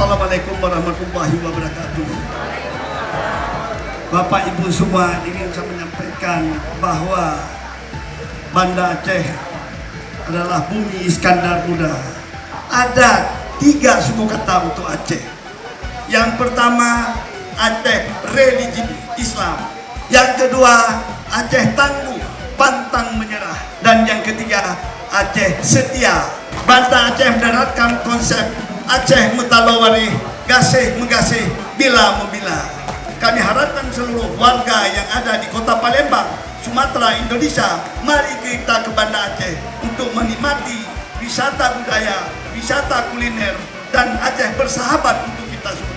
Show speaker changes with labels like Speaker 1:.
Speaker 1: Assalamualaikum warahmatullahi wabarakatuh. Bapak Ibu semua, ingin saya menyampaikan bahwa Banda Aceh adalah bumi Iskandar Muda. Ada 3 suku kata untuk Aceh. Yang pertama, Aceh religi Islam. Yang kedua, Aceh tangguh, pantang menyerah. Dan yang ketiga, Aceh setia. Banda Aceh menerapkan konsep Aceh Mutalawari, gasih menggasih, bila membila. Kami harapkan seluruh warga yang ada di Kota Palembang, Sumatera, Indonesia, mari kita ke Banda Aceh untuk menikmati wisata budaya, wisata kuliner, dan Aceh bersahabat untuk kita semua.